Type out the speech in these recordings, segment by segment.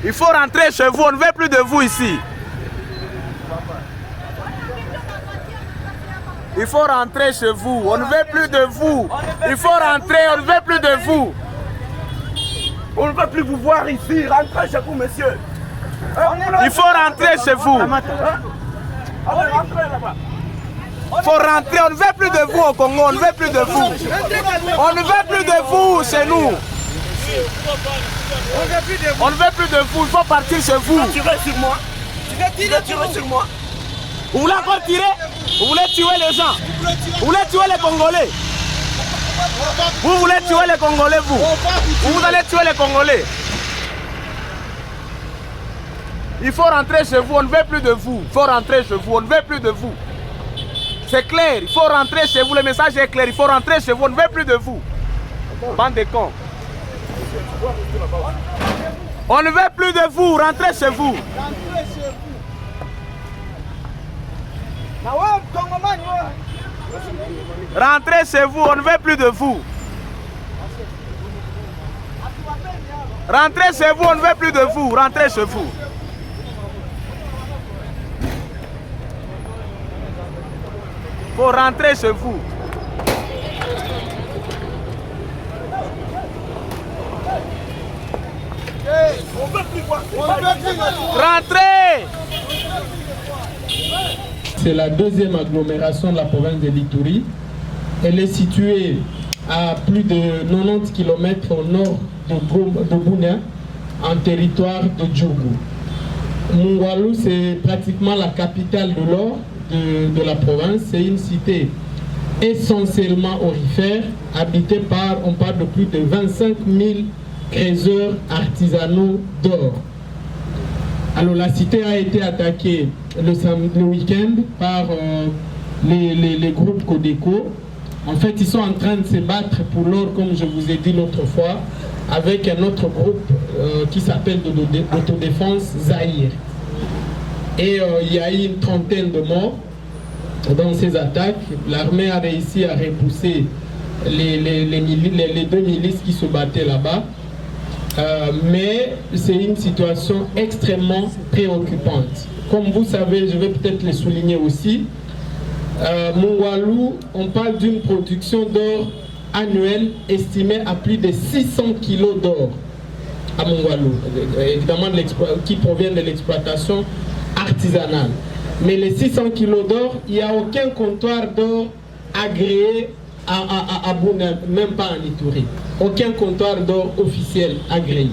Il faut rentrer chez vous, on ne veut plus de vous ici. Il faut rentrer chez vous, on ne veut plus de vous. Il faut rentrer, on ne veut plus de vous. On ne veut plus vous voir ici. Rentrez chez vous, monsieur. Il faut rentrer chez vous. Il faut rentrer, on ne veut plus de vous au Congo, on ne veut plus de vous. On ne veut plus de vous chez nous. On ne veut plus de vous, il faut partir chez vous. Tu vas tirer sur moi. Tu vas tirer sur moi. Vous voulez encore tirer? Vous voulez tuer les gens? Vous voulez tuer les Congolais? Vous voulez tuer les Congolais, vous? Vous allez tuer les Congolais. Il faut rentrer chez vous, on ne veut plus de vous. Il faut rentrer chez vous, on ne veut plus de vous. C'est clair, il faut rentrer chez vous, le message est clair, il faut rentrer chez vous, on ne veut plus de vous. Bande de cons. On ne veut plus de vous, rentrez chez vous. Rentrez chez vous, on ne veut plus de vous. Rentrez chez vous, on ne veut plus de vous, rentrez chez vous. Faut rentrer chez vous. Rentrez. C'est la deuxième agglomération de la province de l'Ituri. Elle est située à plus de 90 km au nord de Bunia, en territoire de Djougou. Mungwalu, c'est pratiquement la capitale de l'or de la province. C'est une cité essentiellement aurifère, habitée par, on parle de plus de 25 000 trésors artisanaux d'or. Alors la cité a été attaquée le week-end par les groupes Codeco. En fait, ils sont en train de se battre pour l'or, comme je vous ai dit l'autre fois, avec un autre groupe qui s'appelle l'autodéfense Zaïre. Et il y a eu une trentaine de morts dans ces attaques. L'armée a réussi à repousser les deux milices qui se battaient là-bas. Mais c'est une situation extrêmement préoccupante. Comme vous savez, je vais peut-être le souligner aussi, Mungwalu, on parle d'une production d'or annuelle estimée à plus de 600 kg d'or à Mungwalu, évidemment qui provient de l'exploitation artisanale. Mais les 600 kg d'or, il n'y a aucun comptoir d'or agréé à Bunia, même pas en Ituri. Aucun comptoir d'or officiel agréé.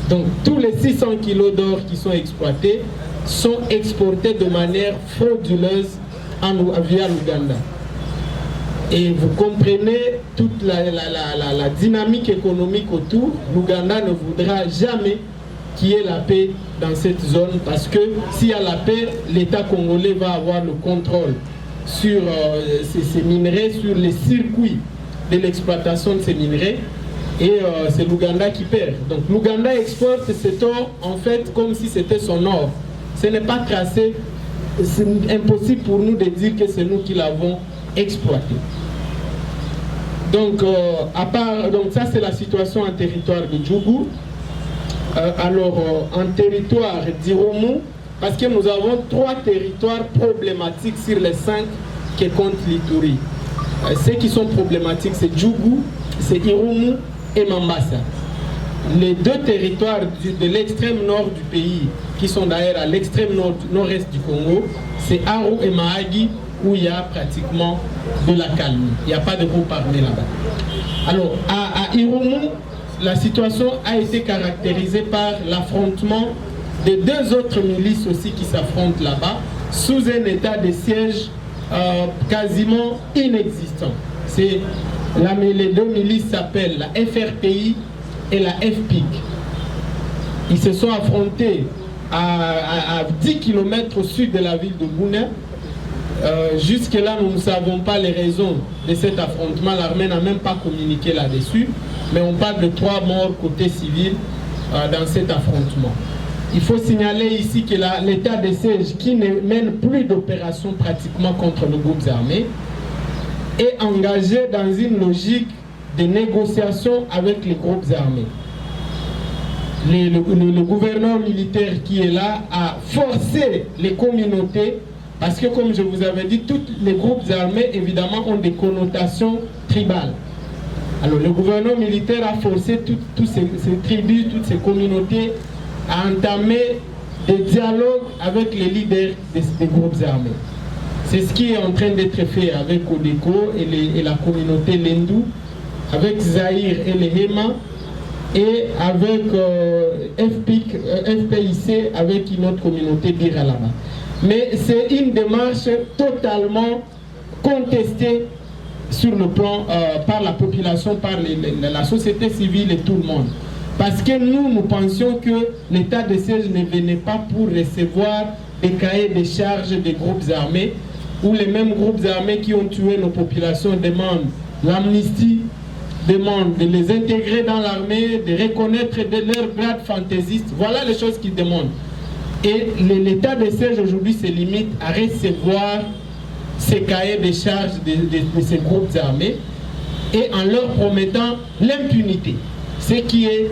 Donc tous les 600 kg d'or qui sont exploités sont exportés de manière frauduleuse via l'Ouganda. Et vous comprenez toute la dynamique économique autour. L'Ouganda ne voudra jamais qu'il y ait la paix dans cette zone, parce que s'il y a la paix, l'État congolais va avoir le contrôle sur ces minerais, sur les circuits de l'exploitation de ces minerais, et c'est l'Ouganda qui perd. Donc l'Ouganda exporte cet or en fait comme si c'était son or. Ce n'est pas tracé, c'est impossible pour nous de dire que c'est nous qui l'avons exploité. Donc, donc ça c'est la situation en territoire de Djougou. En territoire d'Irumu, parce que nous avons 3 territoires problématiques sur les 5 que compte l'Ituri. Ceux qui sont problématiques, c'est Djougou, c'est Irumu et Mambasa. Les 2 territoires de l'extrême nord du pays, qui sont d'ailleurs à l'extrême nord-est du Congo, c'est Aru et Mahagi, où il y a pratiquement de la calme. Il n'y a pas de groupe armé là-bas. Alors, à Irumu, la situation a été caractérisée par l'affrontement de 2 autres milices aussi qui s'affrontent là-bas, sous un état de siège quasiment inexistant. Les 2 milices s'appellent la FRPI et la FPIC. Ils se sont affrontés à 10 km au sud de la ville de Bunia. Jusque-là, nous ne savons pas les raisons de cet affrontement. L'armée n'a même pas communiqué là-dessus. Mais on parle de 3 morts côté civil dans cet affrontement. Il faut signaler ici que l'état de siège, qui ne mène plus d'opérations pratiquement contre les groupes armés, est engagé dans une logique de négociation avec les groupes armés. le gouverneur militaire qui est là a forcé les communautés, parce que comme je vous avais dit, tous les groupes armés évidemment ont des connotations tribales. Alors le gouverneur militaire a forcé toutes ces tribus, toutes ces communautés à entamer des dialogues avec les leaders des groupes armés. C'est ce qui est en train d'être fait avec Codeco et la communauté Lendu, avec Zahir et les Hema, et avec FPIC, avec une autre communauté d'Iralaba. Mais c'est une démarche totalement contestée sur le plan par la population, par la société civile et tout le monde. Parce que nous pensions que l'état de siège ne venait pas pour recevoir des cahiers de charges des groupes armés, où les mêmes groupes armés qui ont tué nos populations demandent l'amnistie, demandent de les intégrer dans l'armée, de reconnaître leur grade fantaisiste. Voilà les choses qu'ils demandent. Et l'état de siège aujourd'hui se limite à recevoir ces cahiers de charges de ces groupes armés et en leur promettant l'impunité, ce qui est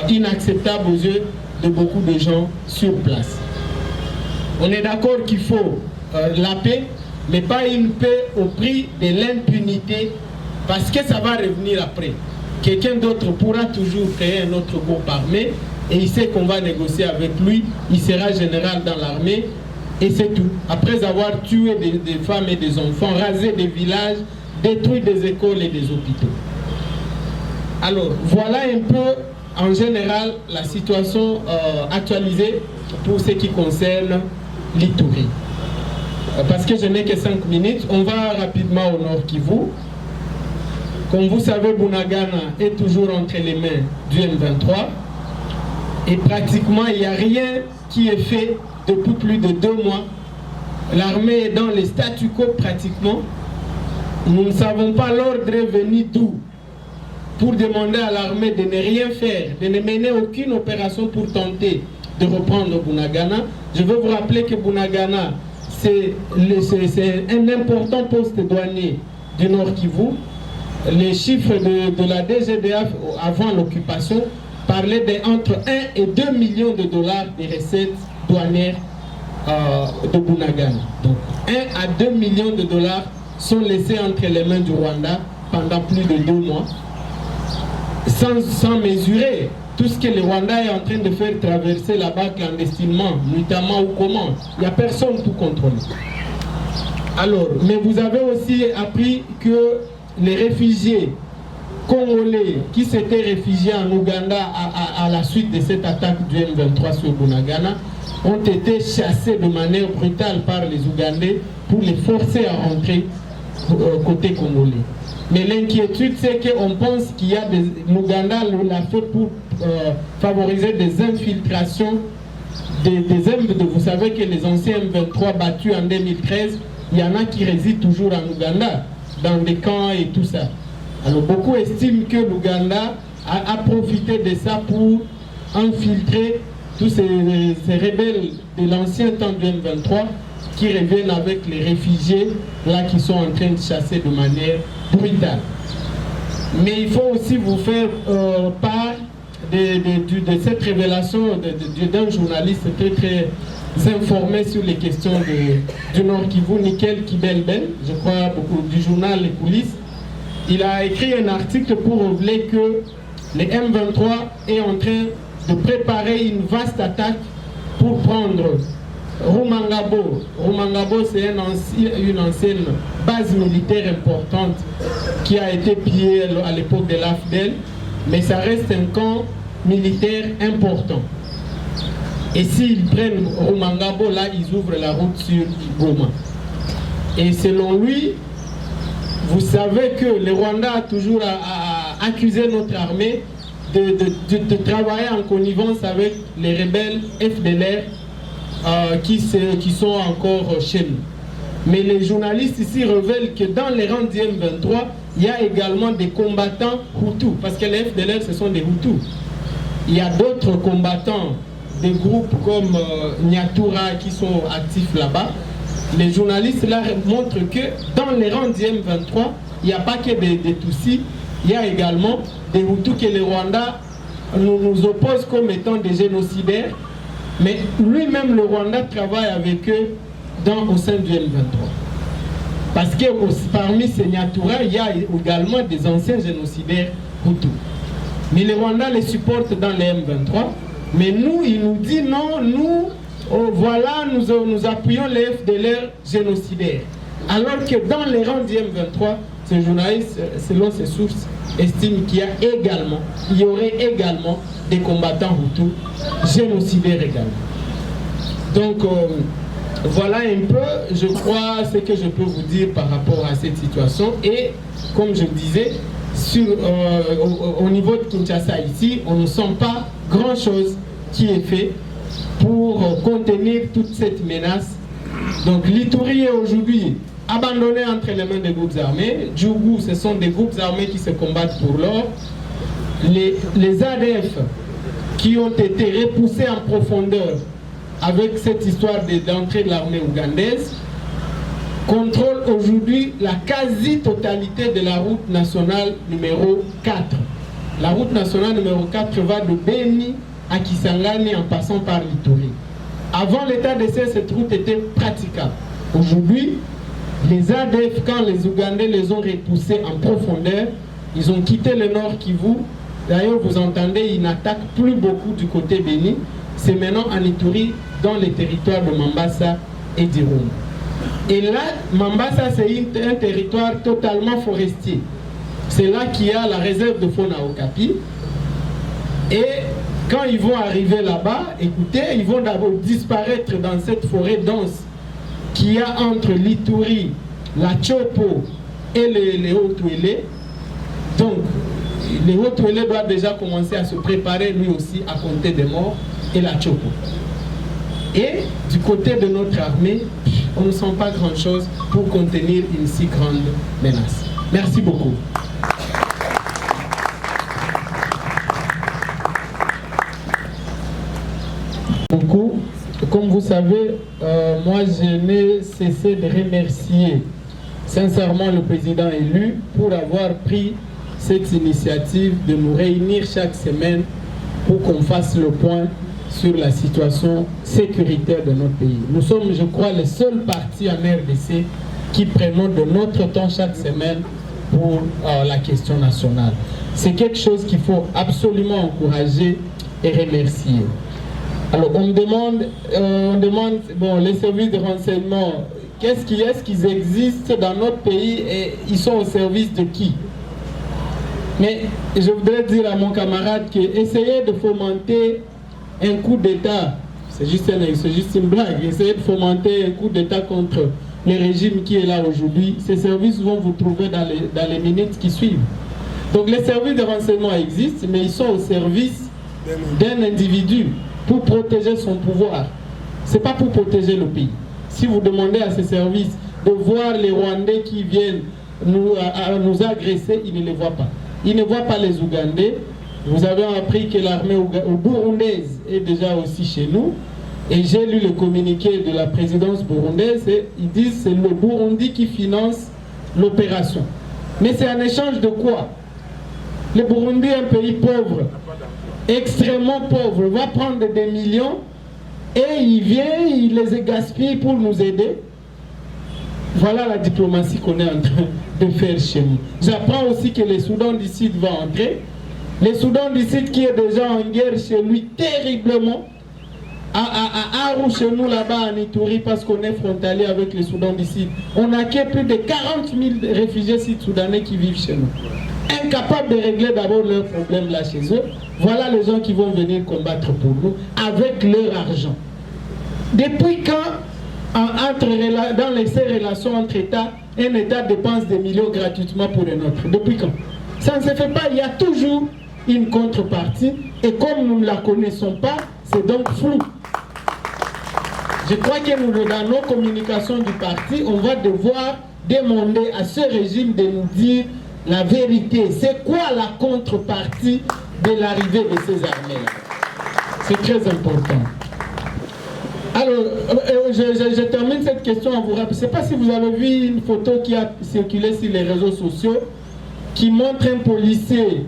inacceptable aux yeux de beaucoup de gens sur place. On est d'accord qu'il faut la paix, mais pas une paix au prix de l'impunité, parce que ça va revenir après. Quelqu'un d'autre pourra toujours créer un autre groupe armé et il sait qu'on va négocier avec lui, il sera général dans l'armée et c'est tout. Après avoir tué des femmes et des enfants, rasé des villages, détruit des écoles et des hôpitaux. Alors voilà un peu en général la situation actualisée pour ce qui concerne l'Ituri. Parce que je n'ai que 5 minutes, on va rapidement au Nord Kivu. Comme vous savez, Bunagana est toujours entre les mains du M23 et pratiquement il n'y a rien qui est fait depuis plus de 2 mois. L'armée est dans le statu quo pratiquement. Nous ne savons pas l'ordre est venu d'où pour demander à l'armée de ne rien faire, de ne mener aucune opération pour tenter de reprendre Bunagana. Je veux vous rappeler que Bunagana, c'est un important poste douanier du Nord Kivu. Les chiffres de la DGDA avant l'occupation parlaient d'entre 1 et 2 millions de dollars de recettes douanières de Bunagana. Donc 1 à 2 millions de dollars sont laissés entre les mains du Rwanda pendant plus de 2 mois, sans mesurer tout ce que le Rwanda est en train de faire traverser là-bas clandestinement, notamment ou comment. Il n'y a personne pour contrôler. Alors, mais vous avez aussi appris que les réfugiés congolais qui s'étaient réfugiés en Ouganda à la suite de cette attaque du M23 sur Bunagana ont été chassés de manière brutale par les Ougandais pour les forcer à rentrer côté congolais. Mais l'inquiétude, c'est qu'on pense qu'il y a des... L'Ouganda l'a fait pour favoriser des infiltrations vous savez que les anciens M23 battus en 2013, il y en a qui résident toujours en Ouganda, dans des camps et tout ça. Alors beaucoup estiment que l'Ouganda a profité de ça pour infiltrer tous ces rebelles de l'ancien temps du M23 qui reviennent avec les réfugiés là qui sont en train de chasser de manière brutale. Mais il faut aussi vous faire part de cette révélation d'un journaliste très informé sur les questions du Nord Kivu, Nickel Kibelben, je crois beaucoup, du journal Les Coulisses. Il a écrit un article pour révéler que le M23 est en train de préparer une vaste attaque pour prendre Rumangabo. Rumangabo, c'est une ancienne base militaire importante qui a été pillée à l'époque de l'AFDEL, mais ça reste un camp militaire important. Et s'ils prennent Rumangabo, là, ils ouvrent la route sur Goma. Et selon lui, vous savez que le Rwanda a toujours accusé notre armée de travailler en connivence avec les rebelles FDLR qui sont encore chez nous. Mais les journalistes ici révèlent que dans les rangs du M23, il y a également des combattants Hutus, parce que les FDLR, ce sont des Hutus. Il y a d'autres combattants, des groupes comme Nyatura qui sont actifs là-bas. Les journalistes là montrent que dans les rangs du M23, il n'y a pas que des Tutsis, il y a également des Hutus que le Rwanda nous oppose comme étant des génocidaires, mais lui-même, le Rwanda, travaille avec eux au sein du M23. Parce que parmi ces Nyatura, il y a également des anciens génocidaires Hutus. Mais le Rwanda les supporte dans les M23. Mais nous, il nous dit non, nous, voilà, nous appuyons les FDLR génocidaires. Alors que dans les rangs du M23, ce journaliste, selon ses sources, estime qu'il y aurait également des combattants Hutus génocidaires également. Donc, voilà un peu, je crois, ce que je peux vous dire par rapport à cette situation. Et comme je disais, au niveau de Kinshasa ici, on ne sent pas grand-chose qui est fait pour contenir toute cette menace. Donc l'Ituri est aujourd'hui abandonné entre les mains des groupes armés. Djougou, ce sont des groupes armés qui se combattent pour l'or. Les ADF qui ont été repoussés en profondeur avec cette histoire d'entrée de l'armée ougandaise, contrôle aujourd'hui la quasi-totalité de la route nationale numéro 4. La route nationale numéro 4 va de Beni à Kisangani en passant par l'Ituri. Avant l'état d'essai, cette route était praticable. Aujourd'hui, les ADF, quand les Ougandais les ont repoussés en profondeur, ils ont quitté le nord Kivu. D'ailleurs, vous entendez, ils n'attaquent plus beaucoup du côté Beni. C'est maintenant en Ituri, dans les territoires de Mambasa et d'Irumu. Et là, Mambasa, c'est un territoire totalement forestier. C'est là qu'il y a la réserve de faune à Okapi. Et quand ils vont arriver là-bas, écoutez, ils vont d'abord disparaître dans cette forêt dense qu'il y a entre l'Ituri, la Chopo et les Hauts-Touélé. Donc, les Hauts-Touélé doivent déjà commencer à se préparer lui aussi à compter des morts, et la Chopo. Et du côté de notre armée, on ne sent pas grand-chose pour contenir une si grande menace. Merci beaucoup. Beaucoup. Comme vous savez, moi je n'ai cessé de remercier sincèrement le président élu pour avoir pris cette initiative de nous réunir chaque semaine pour qu'on fasse le point sur la situation sécuritaire de notre pays. Nous sommes, je crois, les seuls partis en RDC qui prenons de notre temps chaque semaine pour la question nationale. C'est quelque chose qu'il faut absolument encourager et remercier. Alors on demande bon, les services de renseignement, qu'est-ce qu'ils existent dans notre pays et ils sont au service de qui? Mais je voudrais dire à mon camarade qu'essayer de fomenter un coup d'État, c'est juste une blague, essayer de fomenter un coup d'État contre le régime qui est là aujourd'hui, ces services vont vous trouver dans les minutes qui suivent. Donc les services de renseignement existent, mais ils sont au service d'un individu pour protéger son pouvoir. Ce n'est pas pour protéger le pays. Si vous demandez à ces services de voir les Rwandais qui viennent nous agresser, ils ne les voient pas. Ils ne voient pas les Ougandais. Vous avez appris que l'armée burundaise est déjà aussi chez nous. Et j'ai lu le communiqué de la présidence burundaise. Et ils disent que c'est le Burundi qui finance l'opération. Mais c'est en échange de quoi? Le Burundi est un pays pauvre, extrêmement pauvre, va prendre des millions et il vient, il les gaspille pour nous aider. Voilà la diplomatie qu'on est en train de faire chez nous. J'apprends aussi que le Soudan du Sud va entrer. Le Soudan du Sud qui est déjà en guerre chez lui terriblement, à Aru chez nous là-bas en Ituri parce qu'on est frontalier avec le Soudan du Sud. On accueille plus de 40 000 réfugiés sud-soudanais qui vivent chez nous. Incapables de régler d'abord leurs problèmes là chez eux. Voilà les gens qui vont venir combattre pour nous avec leur argent. Depuis quand, dans ces relations entre États, un État dépense des millions gratuitement pour un autre? Depuis quand? Ça ne se fait pas, il y a toujours une contrepartie et comme nous ne la connaissons pas, c'est donc flou. Je crois que nous, dans nos communications du parti, on va devoir demander à ce régime de nous dire la vérité. C'est quoi la contrepartie de l'arrivée de ces armées-là? C'est très important. Alors, je termine cette question en vous rappelant. Je ne sais pas si vous avez vu une photo qui a circulé sur les réseaux sociaux qui montre un policier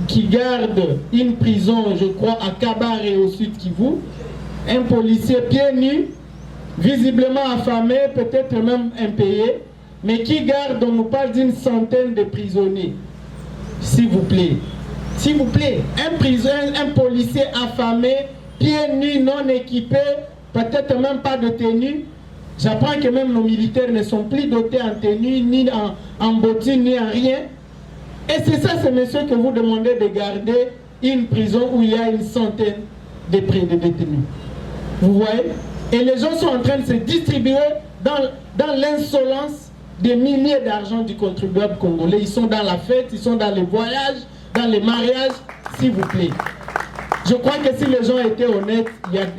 qui garde une prison, je crois, à Kabare au sud Kivu. Un policier pieds nus, visiblement affamé, peut-être même impayé, mais qui garde, on nous parle d'une centaine de prisonniers. S'il vous plaît. S'il vous plaît. Un policier affamé, pieds nus, non équipé, peut-être même pas de tenue. J'apprends que même nos militaires ne sont plus dotés en tenue, ni en bottines, ni en rien. Et c'est ça, ces messieurs, que vous demandez de garder une prison où il y a une centaine de détenus. Vous voyez? Et les gens sont en train de se distribuer dans l'insolence des milliers d'argent du contribuable congolais. Ils sont dans la fête, ils sont dans les voyages, dans les mariages, s'il vous plaît. Je crois que si les gens étaient honnêtes,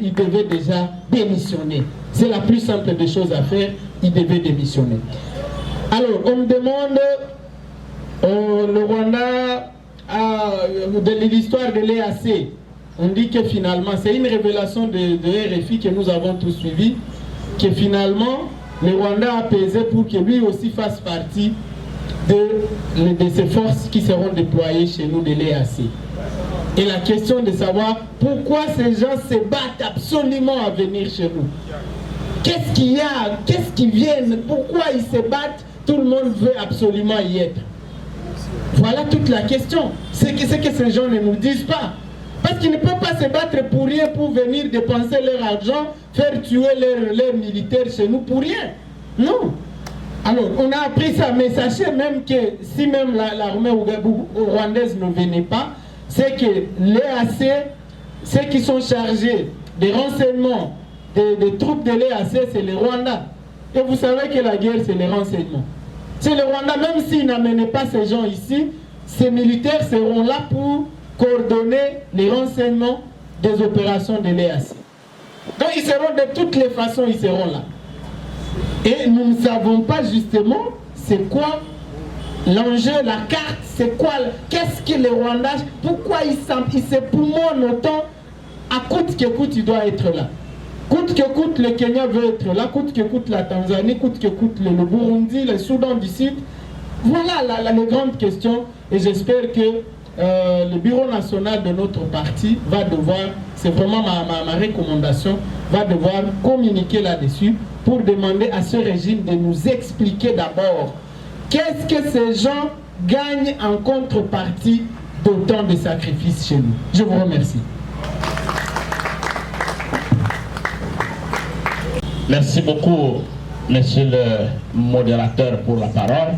ils devaient déjà démissionner. C'est la plus simple des choses à faire, ils devaient démissionner. Alors, on me demande, le Rwanda, de l'histoire de l'EAC, on dit que finalement, c'est une révélation de RFI que nous avons tous suivi, que finalement, le Rwanda a pesé pour que lui aussi fasse partie de ces forces qui seront déployées chez nous de l'EAC. Et la question de savoir pourquoi ces gens se battent absolument à venir chez nous. Qu'est-ce qu'il y a? Qu'est-ce qui viennent? Pourquoi ils se battent? Tout le monde veut absolument y être. Voilà toute la question. C'est que ces gens ne nous disent pas. Parce qu'ils ne peuvent pas se battre pour rien, pour venir dépenser leur argent, faire tuer leurs militaires chez nous pour rien. Non. Alors, on a appris ça, mais sachez même que si même l'armée rwandaise ne venait pas, c'est que l'EAC, ceux qui sont chargés des renseignements des troupes de l'EAC, c'est le Rwanda. Et vous savez que la guerre, c'est les renseignements. C'est le Rwanda, même s'ils n'amenaient pas ces gens ici, ces militaires seront là pour coordonner les renseignements des opérations de l'EAC. Donc ils seront de toutes les façons, ils seront là. Et nous ne savons pas justement c'est quoi l'enjeu, la carte, c'est quoi, qu'est-ce que le Rwanda, pourquoi il se poumonnent autant, à coûte que coûte il doit être là. Coûte que coûte le Kenya veut être là, coûte que coûte la Tanzanie, coûte que coûte le Burundi, le Soudan du Sud. Voilà les grandes questions et j'espère que le bureau national de notre parti va devoir, c'est vraiment ma recommandation, va devoir communiquer là-dessus pour demander à ce régime de nous expliquer d'abord qu'est-ce que ces gens gagnent en contrepartie d'autant de sacrifices chez nous. Je vous remercie. Merci beaucoup, monsieur le modérateur, pour la parole.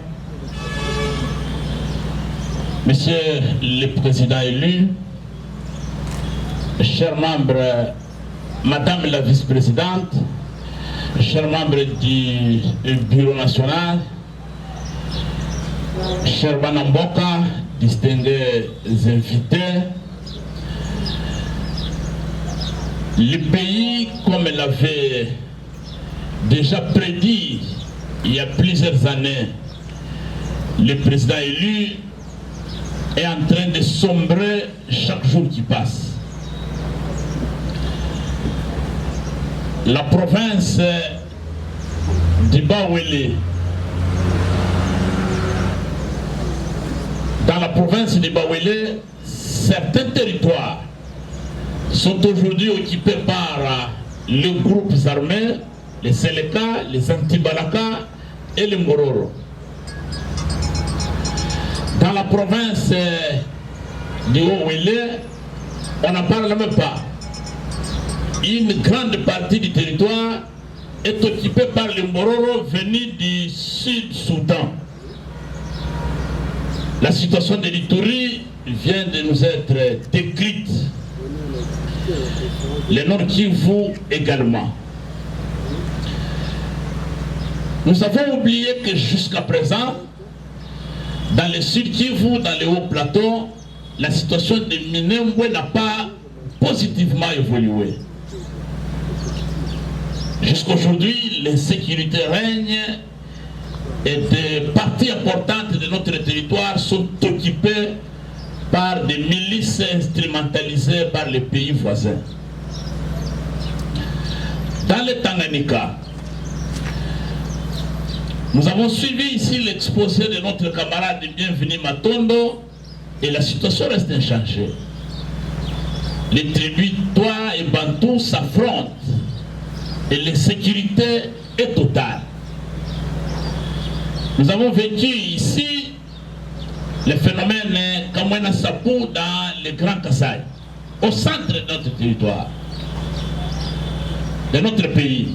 Monsieur le président élu, chers membres, madame la vice-présidente, chers membres du bureau national, chers Banamboka, distingués invités, le pays, comme l'avait déjà prédit il y a plusieurs années le président élu, est en train de sombrer chaque jour qui passe. La province du Bawele, dans la province du Bawele, certains territoires sont aujourd'hui occupés par les groupes armés, les Seleka, les Antibalaka et les Mororo. Dans la province du Haut-Ouélé, on n'en parle même pas. Une grande partie du territoire est occupée par les Mororo venus du Sud-Soudan. La situation de l'Ituri vient de nous être décrite. Le Nord Kivu également. Nous avons oublié que jusqu'à présent, dans le Sud Kivu, dans les hauts plateaux, la situation de Minembwe n'a pas positivement évolué. Jusqu'aujourd'hui, l'insécurité règne et des parties importantes de notre territoire sont occupées par des milices instrumentalisées par les pays voisins. Dans le Tanganyika, nous avons suivi ici l'exposé de notre camarade Bienvenu Matondo et la situation reste inchangée. Les tribus Toa et Bantou s'affrontent et l'insécurité est totale. Nous avons vécu ici le phénomène Kamwena Sapou dans le Grand Kassai, au centre de notre territoire, de notre pays.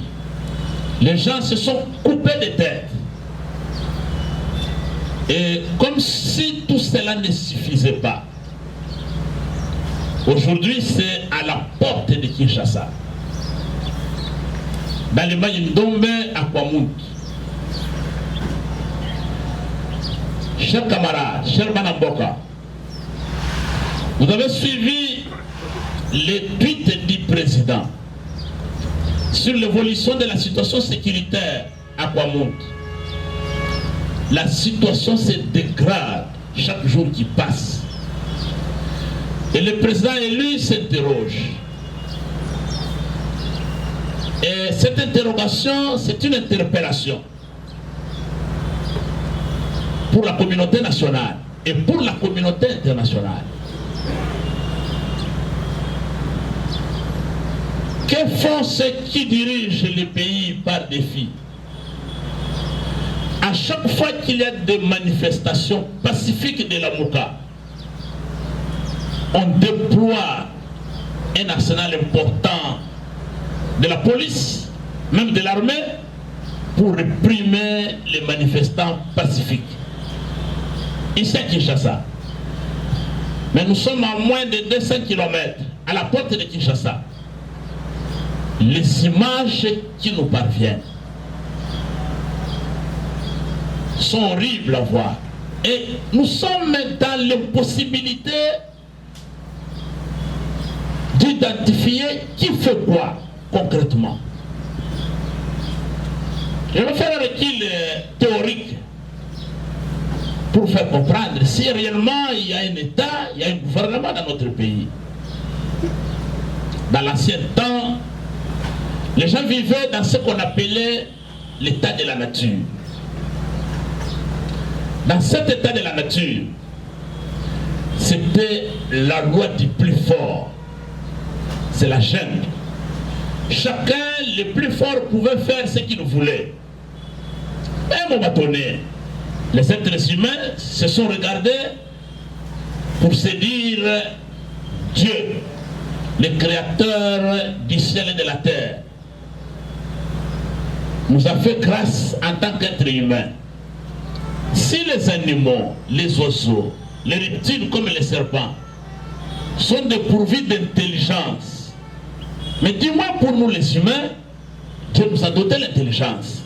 Les gens se sont coupés des têtes. Et comme si tout cela ne suffisait pas, aujourd'hui c'est à la porte de Kinshasa, dans le Mayindombe à Kwamout. Chers camarades, chers Manamboka, vous avez suivi les tweets du président sur l'évolution de la situation sécuritaire à Kwamout. La situation se dégrade chaque jour qui passe. Et le président élu s'interroge. Et cette interrogation, c'est une interpellation pour la communauté nationale et pour la communauté internationale. Que font ceux qui dirigent les pays par défi? À chaque fois qu'il y a des manifestations pacifiques de la Mouka, on déploie un arsenal important de la police, même de l'armée, pour réprimer les manifestants pacifiques. Ici à Kinshasa. Mais nous sommes à moins de 200 km à la porte de Kinshasa. Les images qui nous parviennent sont horribles à voir. Et nous sommes dans l'impossibilité d'identifier qui fait quoi concrètement. Je vais faire un recul théorique pour faire comprendre si réellement il y a un État, il y a un gouvernement dans notre pays. Dans l'ancien temps, les gens vivaient dans ce qu'on appelait l'état de la nature. Dans cet état de la nature, c'était la loi du plus fort. C'est la jungle. Chacun, le plus fort, pouvait faire ce qu'il voulait. Mais à un moment donné, les êtres humains se sont regardés pour se dire Dieu, le créateur du ciel et de la terre, nous a fait grâce en tant qu'être humain. Si les animaux, les oiseaux, les reptiles comme les serpents sont dépourvus d'intelligence, mais dis-moi pour nous les humains, Dieu nous a doté l'intelligence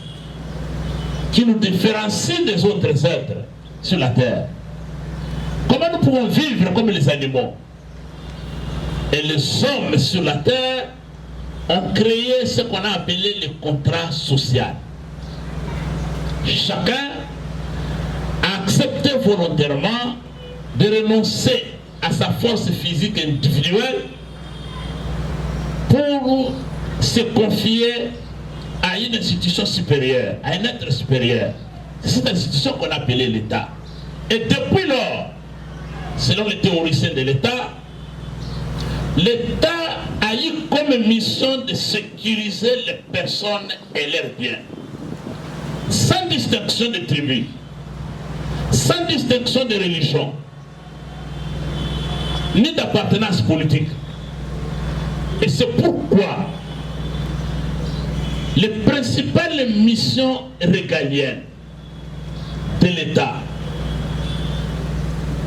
qui nous différencie des autres êtres sur la terre. Comment nous pouvons vivre comme les animaux? Et les hommes sur la terre ont créé ce qu'on a appelé le contrat social. Chacun a accepté volontairement de renoncer à sa force physique individuelle pour se confier à une institution supérieure, à un être supérieur. C'est cette institution qu'on a appelée l'État. Et depuis lors, selon les théoriciens de l'État, l'État a eu comme mission de sécuriser les personnes et leurs biens, sans distinction de tribu, sans distinction de religion, ni d'appartenance politique. Et c'est pourquoi les principales missions régaliennes de l'État,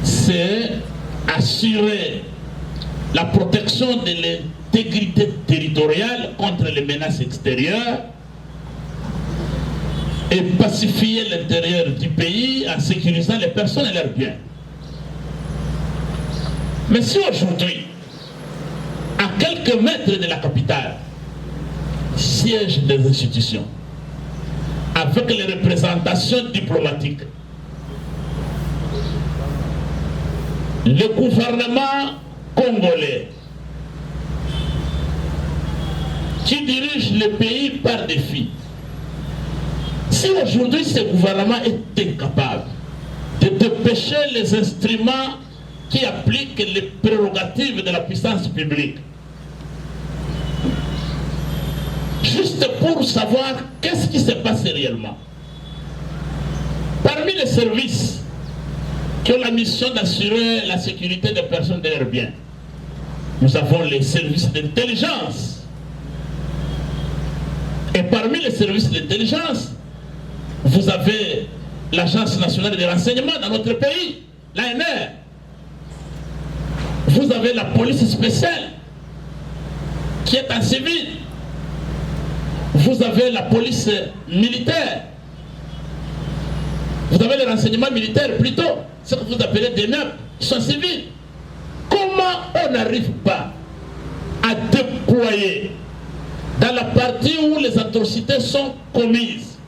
c'est assurer la protection de l'intégrité territoriale contre les menaces extérieures et pacifier l'intérieur du pays en sécurisant les personnes et leurs biens. Mais si aujourd'hui, à quelques mètres de la capitale, siègent des institutions, avec les représentations diplomatiques, le gouvernement congolais qui dirige le pays par défi, si aujourd'hui ce gouvernement est incapable de dépêcher les instruments qui applique les prérogatives de la puissance publique. Juste pour savoir qu'est-ce qui s'est passé réellement. Parmi les services qui ont la mission d'assurer la sécurité des personnes et de leurs biens, nous avons les services d'intelligence. Et parmi les services d'intelligence, vous avez l'Agence nationale des renseignements dans notre pays, l'ANR. Vous avez la police spéciale qui est en civil. Vous avez la police militaire. Vous avez les renseignements militaires plutôt, ce que vous appelez des NAP, qui sont civils. Comment on n'arrive pas à déployer dans la partie où les atrocités sont commises,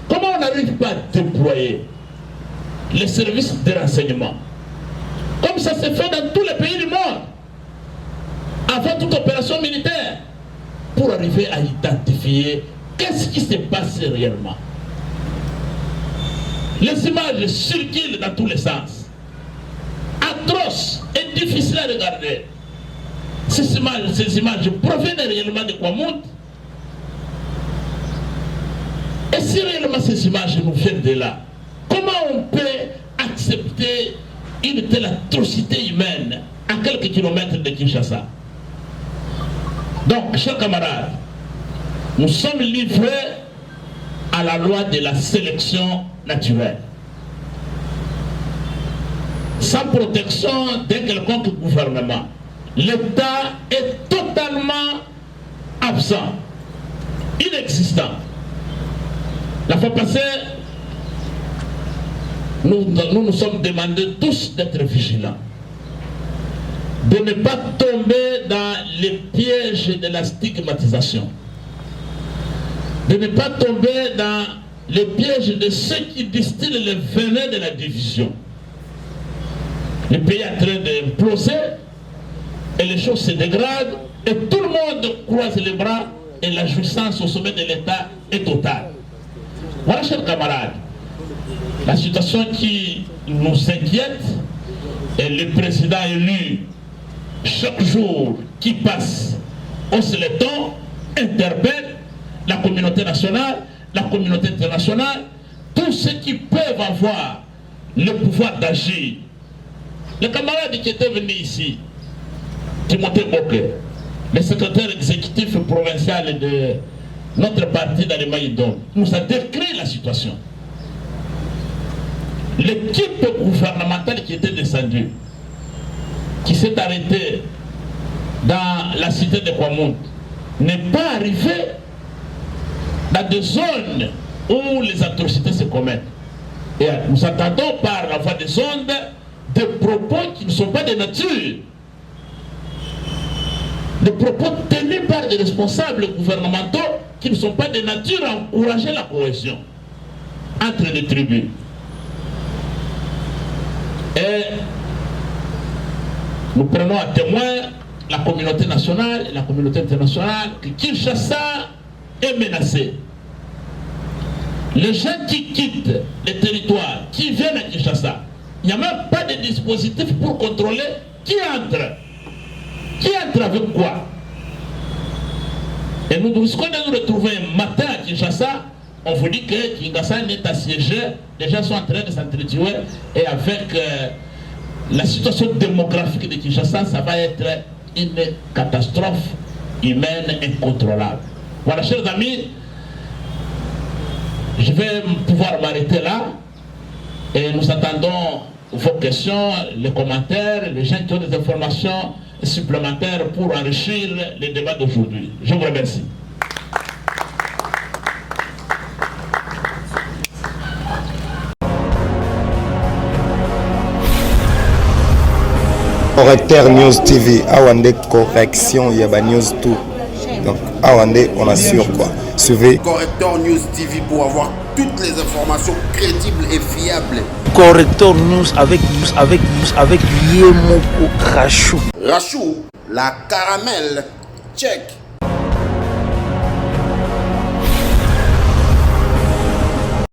comment on n'arrive pas à déployer les services de renseignement comme ça se fait dans tous les pays du monde avant toute opération militaire pour arriver à identifier qu'est-ce qui se passe réellement. Les images circulent dans tous les sens, atroces et difficiles à regarder. Ces images proviennent réellement de Kwamout. Et si réellement ces images nous viennent de là, comment on peut accepter une telle atrocité humaine à quelques kilomètres de Kinshasa? Donc, chers camarades, nous sommes livrés à la loi de la sélection naturelle. Sans protection d'un quelconque gouvernement, l'État est totalement absent, inexistant. La fois passée, nous sommes demandés tous d'être vigilants, de ne pas tomber dans les pièges de la stigmatisation, de ne pas tomber dans les pièges de ceux qui distillent le venin de la division. Le pays est en train d'imploser et les choses se dégradent et tout le monde croise les bras et la jouissance au sommet de l'État est totale. Voilà, chers camarades, la situation qui nous inquiète est le président élu chaque jour qui passe hausse le ton, interpelle la communauté nationale, la communauté internationale, tous ceux qui peuvent avoir le pouvoir d'agir. Le camarade qui était venu ici, Timothée Boke, le secrétaire exécutif provincial de notre parti dans les Maïdom, nous a décrit la situation. L'équipe gouvernementale qui était descendue, qui s'est arrêtée dans la cité de Kwamout, n'est pas arrivée dans des zones où les atrocités se commettent. Et nous attendons par la voie des ondes des propos qui ne sont pas de nature, des propos tenus par des responsables gouvernementaux qui ne sont pas de nature à encourager la cohésion entre les tribus. Et nous prenons à témoin la communauté nationale et la communauté internationale que Kinshasa est menacée. Les gens qui quittent les territoires, qui viennent à Kinshasa, il n'y a même pas de dispositif pour contrôler qui entre. Qui entre avec quoi? Et nous risquons de nous retrouver un matin à Kinshasa, on vous dit que Kinshasa est assiégé, les gens sont en train de s'entretuer, et avec la situation démographique de Kinshasa, ça va être une catastrophe humaine incontrôlable. Voilà, chers amis, je vais pouvoir m'arrêter là, et nous attendons vos questions, les commentaires, les gens qui ont des informations supplémentaires pour enrichir les débats d'aujourd'hui. Je vous remercie. Correcteur News TV, Awande correction, il y a News tout. Donc Awande, on assure quoi. Suivez Correcteur News TV pour avoir toutes les informations crédibles et fiables. Correcteur News avec Yemoko Rachou. Rachou, la caramel, check.